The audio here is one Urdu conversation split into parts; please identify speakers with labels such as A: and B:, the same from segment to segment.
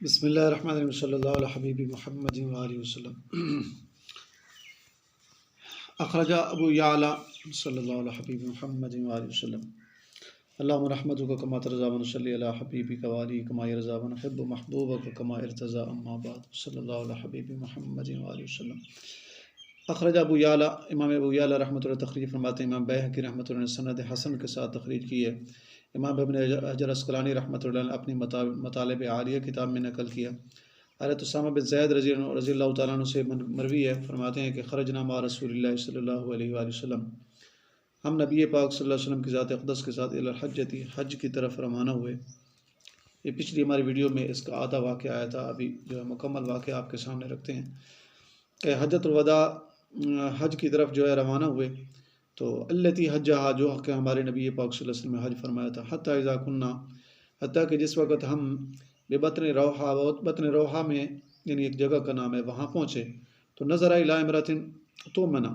A: بسم اللہ الرحمن الرحیم صلی اللہ علیہ حبیب محمد وآلہ وسلم اخرج ابو یعلا صلی اللہ علیہ حبیب محمد وآلہ وسلم اللہم رحمتک کما ترضی ونصلی علی حبیبک وآلہ کما یرضی ونحب محبوبک کما ارتضی اما بعد صلی اللہ علیہ حبیب محمد وآلہ وسلم اخرج ابو یعلا، امام ابو یعلا رحمۃ اللہ تخریج فرماتے ہیں، امام بیہقی رحمۃ اللہ نے سند حسن کے ساتھ تخریج کی ہے۔ امام ابن حجر عسقلانی رحمۃ اللہ نے اپنی مطالب عالیہ کتاب میں نقل کیا۔ حضرت اسامہ بن زید رضی اللہ تعالیٰ عنہ سے مروی ہے، فرماتے ہیں کہ خرجنا مع رسول اللہ صلی اللہ علیہ وآلہ وسلم، ہم نبی پاک صلی اللہ علیہ وسلم کی ذات اقدس کے ساتھ الی الحجۃ، حج کی طرف روانہ ہوئے۔ یہ پچھلی ہماری ویڈیو میں اس کا آدھا واقعہ آیا تھا، ابھی جو ہے مکمل واقعہ آپ کے سامنے رکھتے ہیں کہ حجۃ الوداع حج کی طرف جو ہے روانہ ہوئے، تو التی حجہا، جو کہ ہمارے نبی پاک صلی اللہ علیہ وسلم نے حج فرمایا تھا، حتیٰ اذا کننا، حتیٰ کہ جس وقت ہم بطن روحا، بطن روحا میں یعنی ایک جگہ کا نام ہے، وہاں پہنچے تو نظر الی امرأۃ تؤمنہ،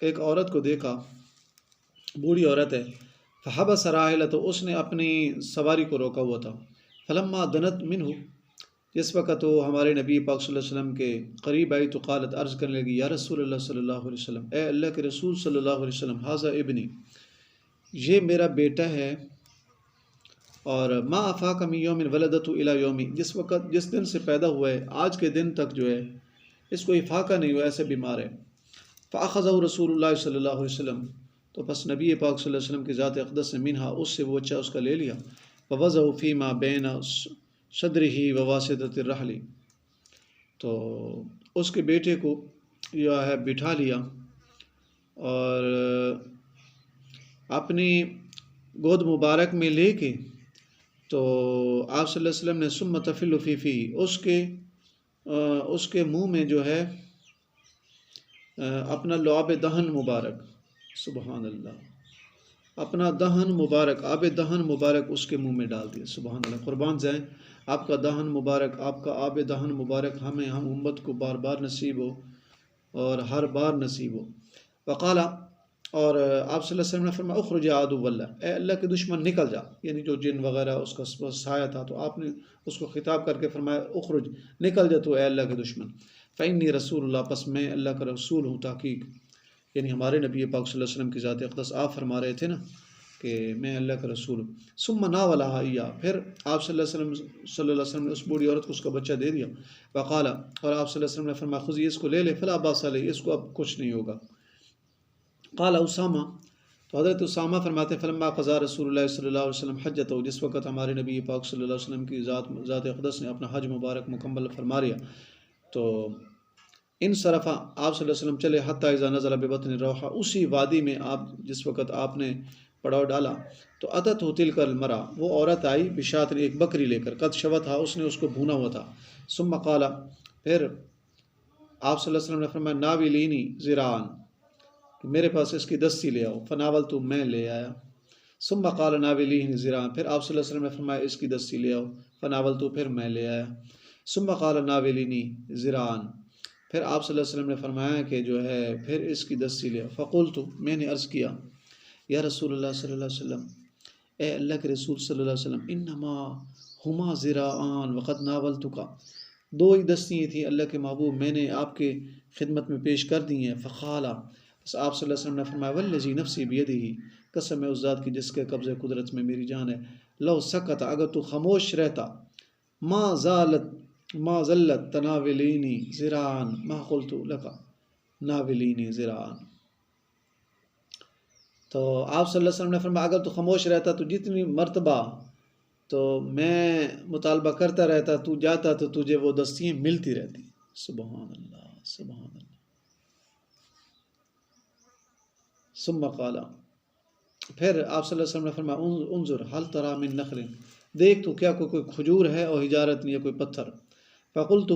A: ایک عورت کو دیکھا، بوڑھی عورت ہے، فحبس راحلہ، تو اس نے اپنی سواری کو روکا ہوا تھا، فلما دنت منہ، جس وقت وہ ہمارے نبی پاک صلی اللہ علیہ وسلم کے قریب آئی تو قالت، عرض کرنے لگی، یا رسول اللہ صلی اللہ علیہ وسلم، اے اللہ کے رسول صلی اللہ علیہ وسلم، ھذا ابنی، یہ میرا بیٹا ہے، اور ما افاق من یوم ولدت الی یومی، جس دن سے پیدا ہوا ہے آج کے دن تک جو ہے اس کو افاقہ نہیں ہوا، ایسے بیمار ہے۔ فاخذہ رسول اللہ صلی اللہ علیہ وسلم، تو پس نبی پاک صلی اللہ علیہ وسلم کی ذات اقدس سے منہا، اس سے وہ بچہ اس کا لے لیا، فوضعہ فیما بین صدرہ وواسطۃ الرحل، تو اس کے بیٹے کو جو ہے بٹھا لیا اور اپنی گود مبارک میں لے کے، تو آپ صلی اللہ علیہ وسلم نے ثم تفل فی فی، اس کے منہ میں جو ہے اپنا لعاب دہن مبارک، سبحان اللہ، اپنا دہن مبارک، آب دہن مبارک اس کے منہ میں ڈال دیا، سبحان اللہ، قربان جائیں آپ کا دہن مبارک، آپ کا آب دہن مبارک ہمیں، ہم امت کو بار بار نصیب ہو اور ہر بار نصیب ہو۔ وقال، اور آپ صلی اللہ علیہ وسلم نے فرمایا، اخرج یا عدو اللہ، اے اللہ کے دشمن نکل جا، یعنی جو جن وغیرہ اس کا سایہ تھا، تو آپ نے اس کو خطاب کر کے فرمایا، اخرج، نکل جا تو اے اللہ کے دشمن، فإنی رسول اللہ، پس میں اللہ کا رسول ہوں، تحقیق یعنی ہمارے نبی پاک صلی اللہ علیہ وسلم کی ذات اقدس آپ فرما رہے تھے نا کہ میں اللہ کا رسول ہوں۔ ثم ناولہا ایہا، پھر آپ صلی اللہ علیہ وسلم نے اس بوڑھی عورت کو اس کا بچہ دے دیا، وقال، اور آپ صلی اللہ علیہ وسلم نے فرمایا، خذی، اس کو لے لے، فلا باس علیہ، اس کو اب کچھ نہیں ہوگا۔ قال اسامہ، تو حضرت اسامہ فرماتے ہیں، فلما قضا رسول اللہ صلی اللہ علیہ وسلم حجتہ، جس وقت ہمارے نبی پاک صلی اللہ علیہ وسلم کی ذات اقدس نے اپنا حج مبارک مکمل فرما لیا، تو ان صرفہ، آپ صلی اللہ علیہ وسلم چلے، حتیٰ اذا نزل ببطن روحا، اسی وادی میں آپ جس وقت آپ نے پڑاؤ ڈالا، تو اتت تلک المرأہ، وہ عورت آئی، بشات، ایک بکری لے کر، قد شوتھا، اس نے اس کو بھونا ہوا تھا، ثم قال، پھر آپ صلی اللہ علیہ وسلم نے فرمایا، ناولینی ذراعن، میرے پاس اس کی دستی لے آؤ، فناول، تو میں لے آیا، ثم قال ناولینی ذراعن، پھر آپ صلی اللہ علیہ وسلم نے فرمایا اس کی دستی لے آؤ، فناول، تو پھر میں لے آیا، ثم قال ناولینی ذراعن، پھر آپ صلی اللہ علیہ وسلم نے فرمایا کہ جو ہے پھر اس کی دستی لے آؤ، فقلت، میں نے عرض کیا، یا رسول اللہ صلی اللہ علیہ وسلم، اے اللہ کے رسول صلی اللہ علیہ وسلم، انما ہما ذراعان وقد ناولتک، دو ہی دستیاں تھیں اللہ کے محبوب، میں نے آپ کے خدمت میں پیش کر دی ہیں، فقال، بس آپ صلی اللہ علیہ وسلم نے فرمایا، والذی نفسی بیدہ، قسم ہے اس ذات کی جس کے قبضہ قدرت میں میری جان ہے، لو سکت، اگر تو خاموش رہتا، ما زلت تناولینی ذراعن ما قلت لک ناولینی ذراعن، تو آپ صلی اللہ علیہ وسلم نے فرمایا اگر تو خاموش رہتا تو جتنی مرتبہ تو میں مطالبہ کرتا رہتا، تو جاتا تو تجھے وہ دستیاں ملتی رہتی، سبحان اللہ، سبحان اللہ۔ ثم قال، پھر آپ صلی اللہ علیہ وسلم نے فرمایا، انظر هل ترى من نخل، دیکھ تو کیا کوئی کھجور ہے، اور حجارت یا کوئی پتھر، فقلت،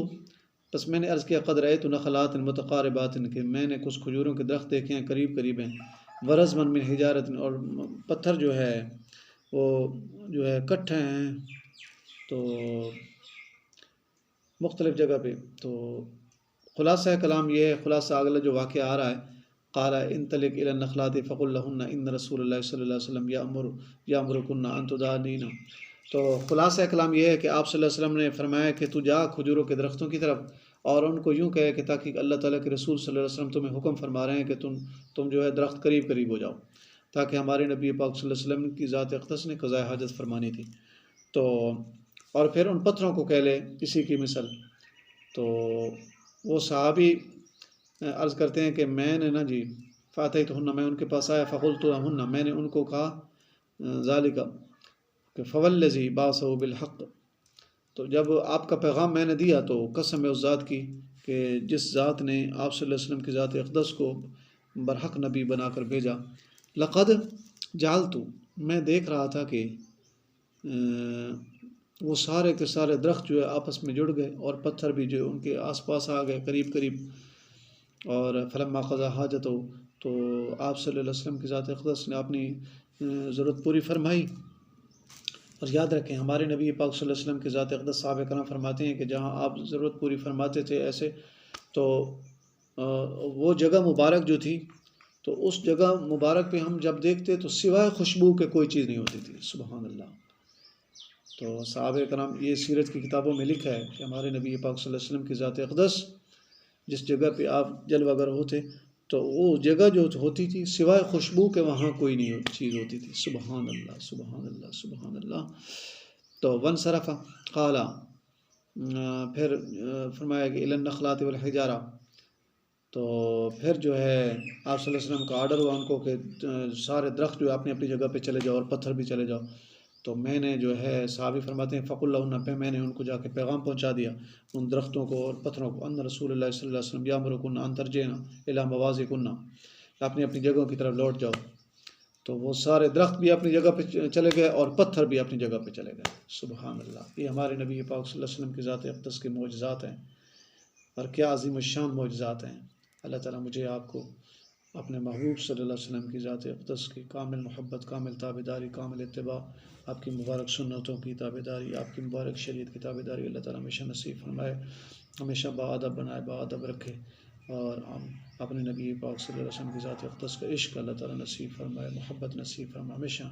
A: بس میں نے عرض کیا، قد رأیت نخلات متقاربات، کہ میں نے کچھ کھجوروں کے درخت دیکھے ہیں قریب قریب ہیں، ورزما من حجارت، اور پتھر جو ہے وہ جو ہے کٹھے ہیں، تو مختلف جگہ پہ، تو خلاصہ کلام یہ ہے، خلاصہ اگلا جو واقعہ آ رہا ہے، قال انطلق الى النخلات فقل لهن ان رسول اللہ صلی اللہ علیہ وسلم یامرکن ان تدانین، تو خلاصہ کلام یہ ہے کہ آپ صلی اللہ علیہ وسلم نے فرمایا کہ تو جا کھجوروں کے درختوں کی طرف اور ان کو یوں کہے کہ تاکہ اللہ تعالیٰ کے رسول صلی اللہ علیہ وسلم تمہیں حکم فرما رہے ہیں کہ تم جو ہے درخت قریب قریب ہو جاؤ، تاکہ ہمارے نبی پاک صلی اللہ علیہ وسلم کی ذات اقدس نے قضاء حاجت فرمانی تھی۔ تو اور پھر ان پتھروں کو کہہ لے اسی کی مثل۔ تو وہ صحابی عرض کرتے ہیں کہ میں نے جی فاتحت ہن، میں ان کے پاس آیا، فقلت لہن، میں نے ان کو کہا ذالک کہ فوالذی بعثہ بالحق، تو جب آپ کا پیغام میں نے دیا تو قسم ہے اس ذات کی کہ جس ذات نے آپ صلی اللہ علیہ وسلم کی ذات اقدس کو برحق نبی بنا کر بھیجا، لقد جعلت، میں دیکھ رہا تھا کہ وہ سارے کے سارے درخت جو ہے آپس میں جڑ گئے اور پتھر بھی جو ان کے آس پاس آ گئے قریب قریب، اور فلما قضا حاجت ہو، تو آپ صلی اللہ علیہ وسلم کی ذات اقدس نے اپنی ضرورت پوری فرمائی۔ اور یاد رکھیں ہمارے نبی پاک صلی اللہ علیہ وسلم کی ذات اقدس صحابہ کرام فرماتے ہیں کہ جہاں آپ ضرورت پوری فرماتے تھے ایسے، تو وہ جگہ مبارک جو تھی، تو اس جگہ مبارک پہ ہم جب دیکھتے تو سوائے خوشبو کے کوئی چیز نہیں ہوتی تھی۔ سبحان اللہ۔ تو صحابہ کرام یہ سیرت کی کتابوں میں لکھا ہے کہ ہمارے نبی پاک صلی اللہ علیہ وسلم کی ذات اقدس جس جگہ پہ آپ جلوہ گر ہوتے تو وہ جگہ جو ہوتی تھی سوائے خوشبو کے وہاں کوئی نہیں چیز ہوتی تھی۔ سبحان اللہ سبحان اللہ سبحان اللہ۔ تو ونصرف قال، پھر فرمایا کہ الی النخلات والحجارہ، تو پھر جو ہے آپ صلی اللہ علیہ وسلم کا آرڈر ہوا ان کو کہ سارے درخت جو اپنی اپنی جگہ پہ چلے جاؤ اور پتھر بھی چلے جاؤ۔ تو میں نے جو ہے صحابی فرماتے ہیں فقل لہن، پہ میں نے ان کو جا کے پیغام پہنچا دیا ان درختوں کو اور پتھروں کو، ان رسول اللہ صلی اللہ علیہ وسلم یامرکن ان ترجعن الی مواضعکن، اپنی اپنی جگہوں کی طرف لوٹ جاؤ۔ تو وہ سارے درخت بھی اپنی جگہ پہ چلے گئے اور پتھر بھی اپنی جگہ پہ چلے گئے۔ سبحان اللہ۔ یہ ہمارے نبی پاک صلی اللہ علیہ وسلم کی ذات اقدس کے معجزات ہیں، اور کیا عظیم الشان معجزات ہیں۔ اللہ تعالیٰ مجھے آپ کو اپنے محبوب صلی اللہ علیہ وسلم کی ذات اقدس کی کامل محبت، کامل تابعداری، کامل اتباع، آپ کی مبارک سنتوں کی تابعداری، آپ کی مبارک شریعت کی تابعداری اللہ تعالیٰ ہمیشہ نصیب فرمائے، ہمیشہ باادب بنائے، باادب رکھے، اور اپنے نبی پاک صلی اللہ علیہ وسلم کی ذات اقدس کا عشق اللہ تعالیٰ نصیب فرمائے، محبت نصیب فرمائے، ہمیشہ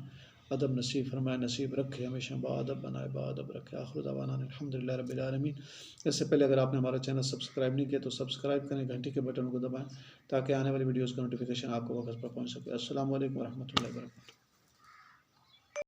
A: ادب نصیب فرمائے، نصیب رکھے، ہمیشہ باادب بنائے، باادب رکھے۔ آخر دعوانا الحمدللہ رب العالمین۔ اس سے پہلے اگر آپ نے ہمارا چینل سبسکرائب نہیں کیا تو سبسکرائب کریں، گھنٹی کے بٹن کو دبائیں تاکہ آنے والی ویڈیوز کا نوٹیفیکیشن آپ کو وقت پر پہنچ سکے۔ السلام علیکم ورحمۃ اللہ وبرکاتہ۔